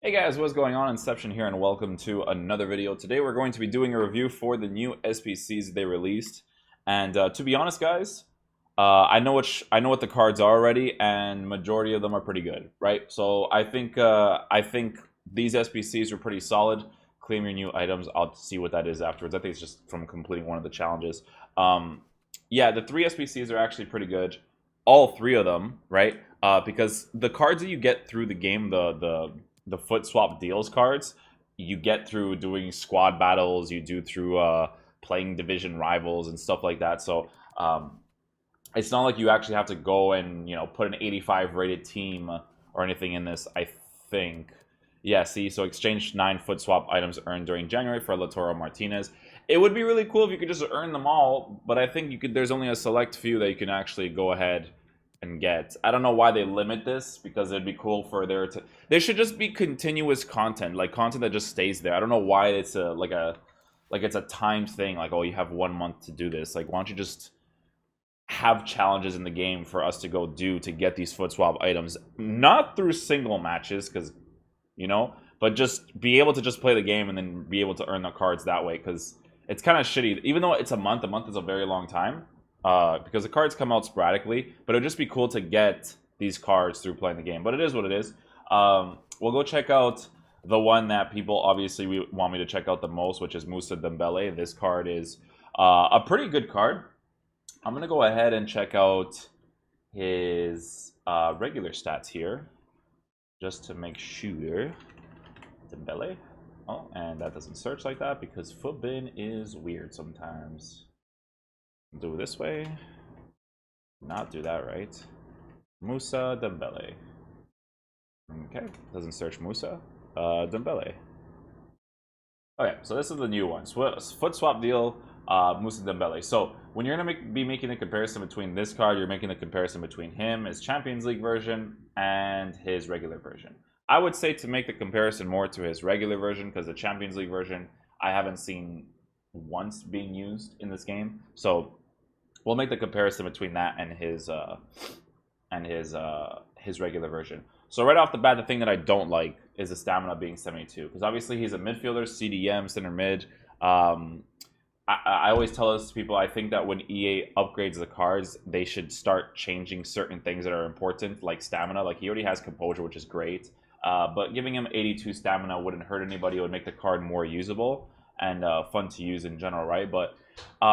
Hey guys, what's going on? Inception here, and welcome to another video. Today we're going to be doing a review for the new SBCs they released. And to be honest, guys, I know what the cards are already, and majority of them are pretty good, right? So I think these SBCs are pretty solid. Claim your new items. I'll see what that is afterwards. I think it's just from completing one of the challenges. Yeah, the three SBCs are actually pretty good. All three of them, right? Because the cards that you get through the game, the foot swap deals cards you get through doing squad battles, you do through playing division rivals and stuff like that. So it's not like you actually have to go and put an 85 rated team or anything in this. I think, yeah. See, so exchange 9 foot swap items earned during January for Latoro Martinez. It would be really cool if you could just earn them all, but I think you could. There's only a select few that you can actually go ahead and get. I don't know why they limit this, because it'd be cool for there should just be continuous content, like content that just stays there. I don't know why it's it's a timed thing, like, oh, you have 1 month to do this. Like, why don't you just have challenges in the game for us to go do to get these foot swap items, not through single matches, because but just be able to just play the game and then be able to earn the cards that way, because it's kind of shitty. Even though it's a month is a very long time, because the cards come out sporadically, but it would just be cool to get these cards through playing the game. But it is what it is. We'll go check out the one that people obviously want me to check out the most, which is Musa Dembele. This card is a pretty good card. I'm going to go ahead and check out his regular stats here, just to make sure. Dembele. Oh, and that doesn't search like that because Footbin is weird sometimes. Do it this way. Not do that, right? Musa Dembele. Okay, doesn't search Musa. Dembele. Okay, so this is the new one. Foot swap deal, Musa Dembele. So when you're gonna be making a comparison between this card, you're making a comparison between him, his Champions League version, and his regular version. I would say to make the comparison more to his regular version, because the Champions League version I haven't seen once being used in this game. So we'll make the comparison between that and his regular version. So right off the bat, the thing that I don't like is the stamina being 72, because obviously he's a midfielder, CDM, center mid. I always tell this to people. I think that when EA upgrades the cards, they should start changing certain things that are important, like stamina. Like, he already has composure, which is great, but giving him 82 stamina wouldn't hurt anybody. It would make the card more usable and fun to use in general, right? But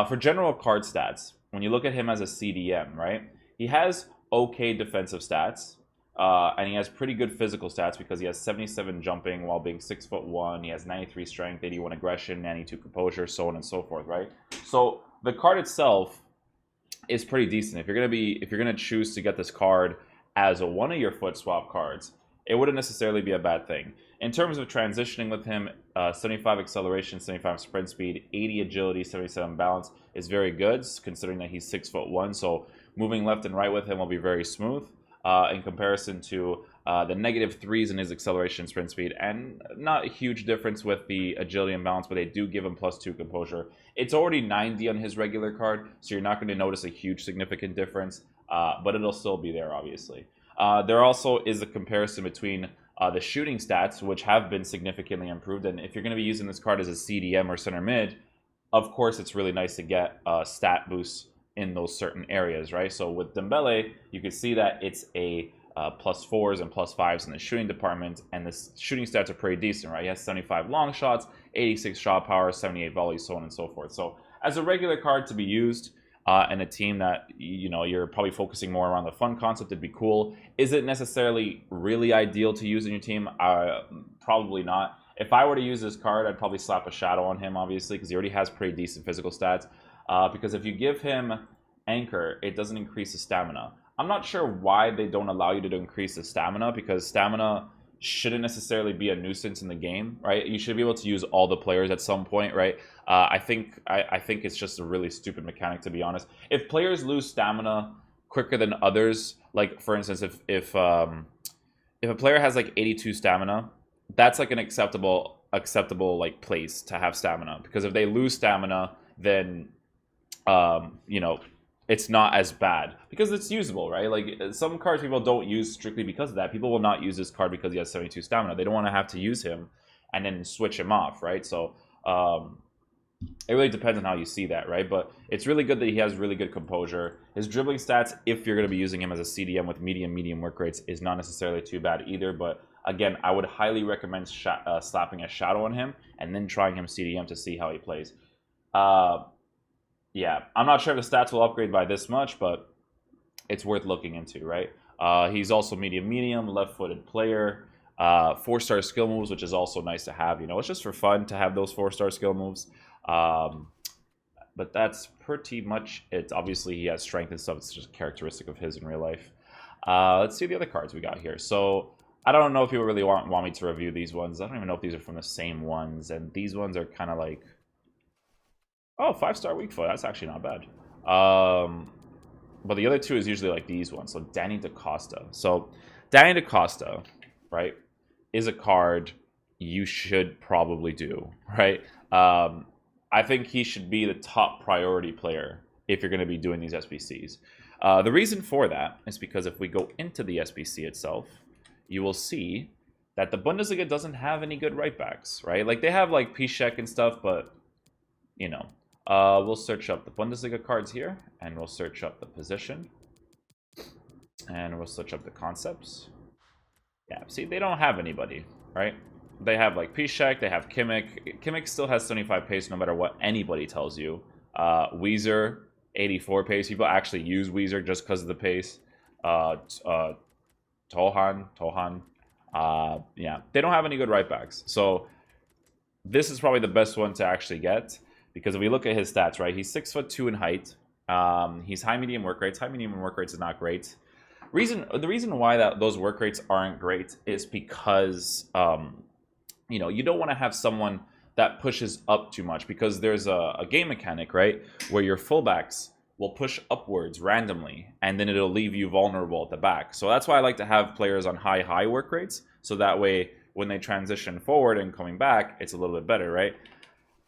for general card stats, when you look at him as a CDM, right, he has okay defensive stats, and he has pretty good physical stats, because he has 77 jumping while being 6'1". He has 93 strength, 81 aggression, 92 composure, so on and so forth, right? So the card itself is pretty decent. If you're gonna choose to get this card as one of your foot swap cards, it wouldn't necessarily be a bad thing. In terms of transitioning with him, 75 acceleration, 75 sprint speed, 80 agility, 77 balance is very good, considering that he's 6'1". So moving left and right with him will be very smooth, in comparison to the -3s in his acceleration, sprint speed, and not a huge difference with the agility and balance, but they do give him +2 composure. It's already 90 on his regular card, so you're not going to notice a huge significant difference, but it'll still be there, obviously. There also is a comparison between the shooting stats, which have been significantly improved. And if you're going to be using this card as a CDM or center mid, of course, it's really nice to get stat boosts in those certain areas, right? So with Dembele, you can see that it's a +4s and +5s in the shooting department, and the shooting stats are pretty decent, right? He has 75 long shots, 86 shot power, 78 volleys, so on and so forth. So as a regular card to be used, and a team that you're probably focusing more around the fun concept, it'd be cool. Is it necessarily really ideal to use in your team? Probably not. If I were to use this card, I'd probably slap a shadow on him, obviously, because he already has pretty decent physical stats. Because if you give him anchor, it doesn't increase his stamina. I'm not sure why they don't allow you to increase the stamina, because stamina shouldn't necessarily be a nuisance in the game, right? You should be able to use all the players at some point, right? I think it's just a really stupid mechanic, to be honest. If players lose stamina quicker than others, like for instance, if a player has like 82 stamina, that's like an acceptable like place to have stamina, because if they lose stamina, then it's not as bad because it's usable, right? Like some cards people don't use strictly because of that. People will not use this card because he has 72 stamina. They don't want to have to use him and then switch him off, right? So it really depends on how you see that, right? But it's really good that he has really good composure. His dribbling stats, if you're going to be using him as a CDM with medium work rates, is not necessarily too bad either. But again, I would highly recommend slapping a shadow on him and then trying him CDM to see how he plays. Yeah, I'm not sure if the stats will upgrade by this much, but it's worth looking into, right? He's also medium, left-footed player. 4-star skill moves, which is also nice to have. You know, it's just for fun to have those 4-star skill moves. But that's pretty much it. Obviously, he has strength and stuff. It's just a characteristic of his in real life. Let's see the other cards we got here. So I don't know if people really want me to review these ones. I don't even know if these are from the same ones. And these ones are kind of like, oh, 5-star weak foot. That's actually not bad. But the other two is usually like these ones. So Danny Costa. So Danny Costa, right, is a card you should probably do, right? I think he should be the top priority player if you're going to be doing these SBCs. The reason for that is because if we go into the SBC itself, you will see that the Bundesliga doesn't have any good right backs, right? Like they have like Piszczek and stuff, but you know, we'll search up the Bundesliga cards here, and we'll search up the position, and we'll search up the concepts. Yeah, see, they don't have anybody, right? They have like Piszczek, they have Kimmich. Kimmich still has 75 pace no matter what anybody tells you. Weezer, 84 pace. People actually use Weezer just because of the pace. Tohan. Yeah, they don't have any good right backs. So this is probably the best one to actually get, because if we look at his stats, right, he's 6'2" in height. He's high medium work rates. High medium work rates is not great. The reason why those work rates aren't great is because you know, you don't want to have someone that pushes up too much, because there's a game mechanic, right, where your fullbacks will push upwards randomly, and then it'll leave you vulnerable at the back. So that's why I like to have players on high work rates, so that way when they transition forward and coming back, it's a little bit better, right?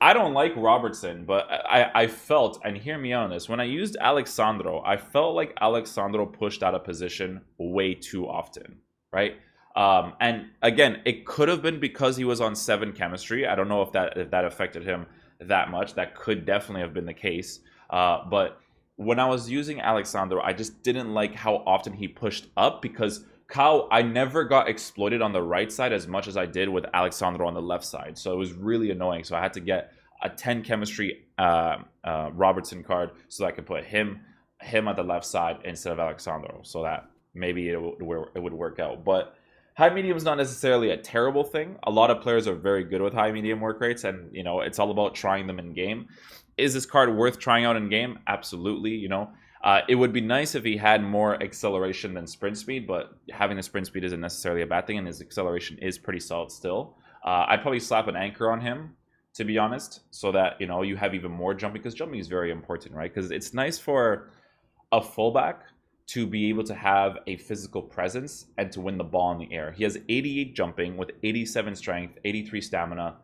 I don't like Robertson, but I felt, and hear me out on this, when I used Alexandro, I felt like Alexandro pushed out of position way too often, right? And again, it could have been because he was on 7 chemistry. I don't know if that affected him that much. That could definitely have been the case. But when I was using Alexandro, I just didn't like how often he pushed up, because I never got exploited on the right side as much as I did with Alexandro on the left side. So it was really annoying. So I had to get a 10 chemistry Robertson card so I could put him at the left side instead of Alexandro, so that maybe it would work out. But high medium is not necessarily a terrible thing. A lot of players are very good with high medium work rates, and you know, it's all about trying them in game. Is this card worth trying out in game? Absolutely. You know, it would be nice if he had more acceleration than sprint speed, but having the sprint speed isn't necessarily a bad thing, and his acceleration is pretty solid still. I'd probably slap an anchor on him, to be honest, so that, you know, you have even more jumping, because jumping is very important, right? Because it's nice for a fullback to be able to have a physical presence and to win the ball in the air. He has 88 jumping with 87 strength, 83 stamina.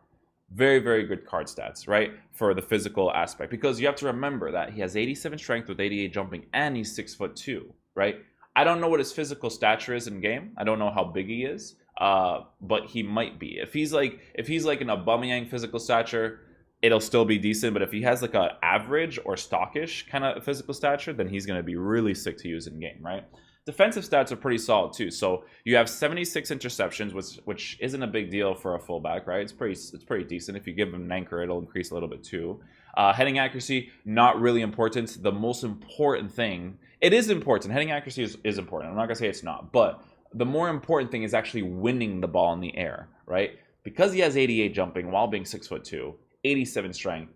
Very, very good card stats, right, for the physical aspect. Because you have to remember that he has 87 strength with 88 jumping, and he's 6'2", right? I don't know what his physical stature is in game. I don't know how big he is, but he might be. If he's like an Aubameyang physical stature, it'll still be decent. But if he has like a average or stockish kind of physical stature, then he's going to be really sick to use in game, right? Defensive stats are pretty solid too. So you have 76 interceptions, which isn't a big deal for a fullback, right? It's pretty decent. If you give him an anchor, it'll increase a little bit too. Heading accuracy, not really important. The most important thing, it is important. Heading accuracy is important. I'm not gonna say it's not, but the more important thing is actually winning the ball in the air, right? Because he has 88 jumping while being 6'2", 87 strength.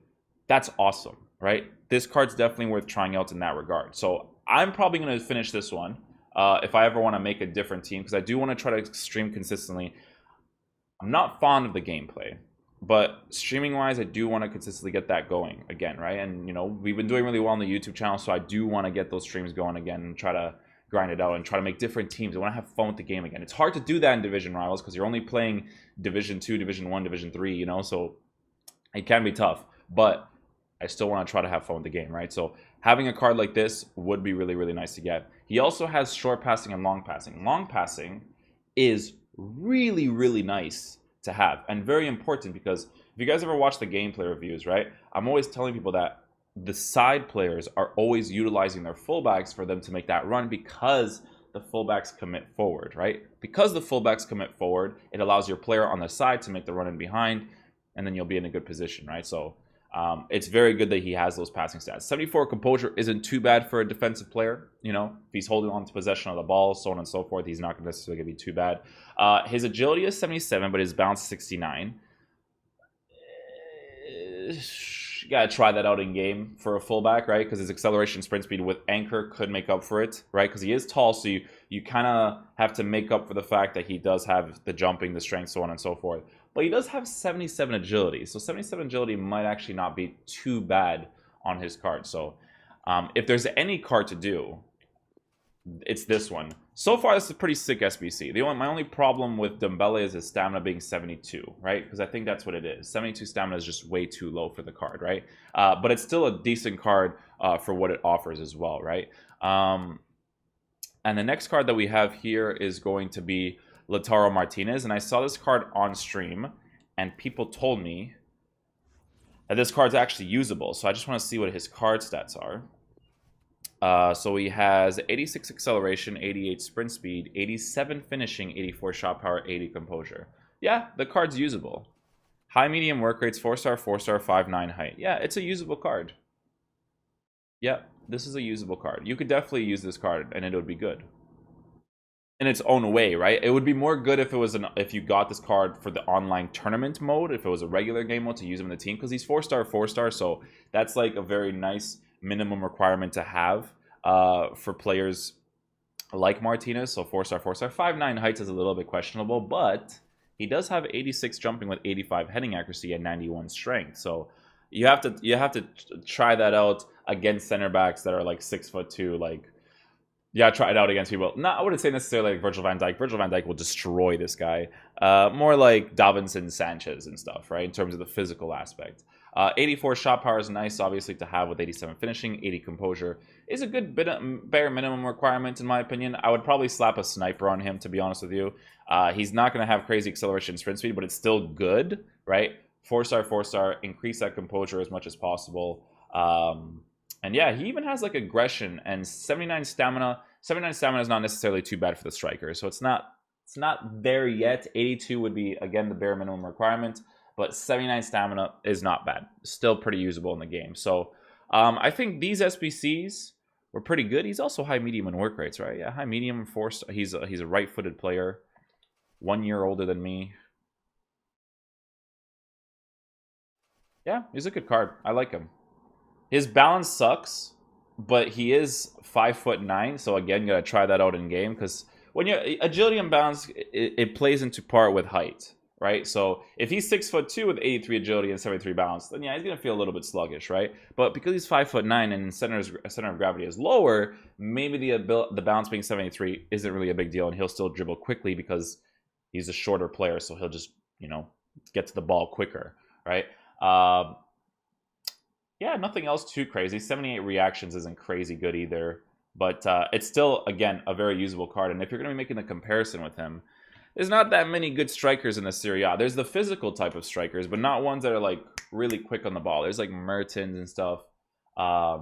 That's awesome, right? This card's definitely worth trying out in that regard. So I'm probably going to finish this one if I ever want to make a different team, because I do want to try to stream consistently. I'm not fond of the gameplay, but streaming wise, I do want to consistently get that going again, right? And you know, we've been doing really well on the YouTube channel, so I do want to get those streams going again and try to grind it out and try to make different teams. I want to have fun with the game again. It's hard to do that in Division Rivals because you're only playing Division 2, Division 1, Division 3, you know, so it can be tough, but I still want to try to have fun with the game, right? So having a card like this would be really, really nice to get. He also has short passing and long passing. Long passing is really, really nice to have and very important, because if you guys ever watch the gameplay reviews, right, I'm always telling people that the side players are always utilizing their fullbacks for them to make that run, because the fullbacks commit forward, right? Because the fullbacks commit forward, it allows your player on the side to make the run in behind, and then you'll be in a good position, right? So it's very good that he has those passing stats. 74 composure isn't too bad for a defensive player. You know, if he's holding on to possession of the ball, so on and so forth, he's not necessarily going to be too bad. His agility is 77, but his bounce is 69. You got to try that out in game for a fullback, right? Because his acceleration, sprint speed with anchor could make up for it, right? Because he is tall, so you kind of have to make up for the fact that he does have the jumping, the strength, so on and so forth. But he does have 77 agility, so 77 agility might actually not be too bad on his card. So if there's any card to do, it's this one. So far, this is a pretty sick SBC. My only problem with Dembele is his stamina being 72, right? Because I think that's what it is. 72 stamina is just way too low for the card, right? But it's still a decent card for what it offers as well, right? And the next card that we have here is going to be Lautaro Martinez. And I saw this card on stream, and people told me that this card's actually usable. So I just want to see what his card stats are. So he has 86 acceleration, 88 sprint speed, 87 finishing, 84 shot power, 80 composure. Yeah, the card's usable. High medium work rates, 4-star, 4-star, 5'9" height. Yeah, it's a usable card. Yeah, this is a usable card. You could definitely use this card and it would be good in its own way, right? It would be more good if it was if you got this card for the online tournament mode, if it was a regular game mode to use him in the team, because he's 4-star, 4-star, so that's like a very nice minimum requirement to have for players like Martinez. So 4-star, 4-star. 5'9" heights is a little bit questionable, but he does have 86 jumping with 85 heading accuracy and 91 strength. So you have to try that out against center backs that are like 6'2". Like, yeah, try it out against people. No, I wouldn't say necessarily like Virgil van Dijk. Virgil van Dijk will destroy this guy. More like Davinson Sanchez and stuff, right? In terms of the physical aspect. 84 shot power is nice, obviously, to have with 87 finishing. 80 composure is a good bare minimum requirement, in my opinion. I would probably slap a sniper on him, to be honest with you. He's not going to have crazy acceleration and sprint speed, but it's still good, right? 4-star, 4-star. Increase that composure as much as possible. And yeah, he even has like aggression and 79 stamina. 79 stamina is not necessarily too bad for the striker, so it's not there yet. 82 would be, again, the bare minimum requirement, but 79 stamina is not bad. Still pretty usable in the game. So I think these SBCs were pretty good. He's also high, medium, and work rates, right? Yeah, high, medium, 4-star. He's a right-footed player, 1 year older than me. Yeah, he's a good card. I like him. His balance sucks, but he is 5'9", so again, you gotta try that out in game, because when you're agility and balance, it plays into part with height, right? So if he's 6'2" with 83 agility and 73 balance, then yeah, he's gonna feel a little bit sluggish, right? But because he's 5'9" and center of gravity is lower, maybe the balance being 73 isn't really a big deal, and he'll still dribble quickly because he's a shorter player, so he'll just, you know, get to the ball quicker, right? Yeah, nothing else too crazy. 78 reactions isn't crazy good either. But it's still, again, a very usable card. And if you're going to be making a comparison with him, there's not that many good strikers in the Serie A. There's the physical type of strikers, but not ones that are like really quick on the ball. There's like Mertens and stuff. Let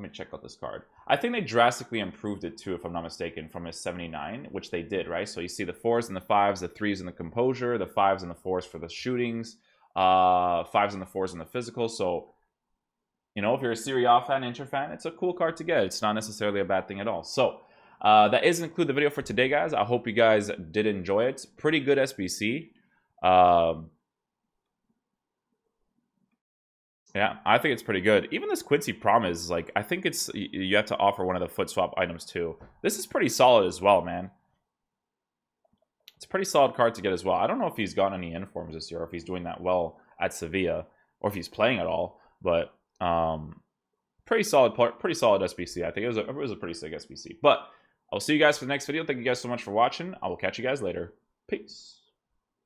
me check out this card. I think they drastically improved it too, if I'm not mistaken, from his 79, which they did, right? So you see the 4s and the 5s, the 3s and the composure, the 5s and the 4s for the shootings. 5s and the 4s in the physical. So, you know, if you're a Serie A fan, Inter fan, it's a cool card to get. It's not necessarily a bad thing at all. So that is include the video for today, guys. I hope you guys did enjoy it. Pretty good SBC. Yeah, I think it's pretty good. Even this Quincy Promise, like, I think it's, you have to offer one of the foot swap items too. This is pretty solid as well, man. It's a pretty solid card to get as well. I don't know if he's gotten any informs this year, or if he's doing that well at Sevilla, or if he's playing at all. But pretty solid SBC. I think it was a pretty sick SBC. But I'll see you guys for the next video. Thank you guys so much for watching. I will catch you guys later. Peace.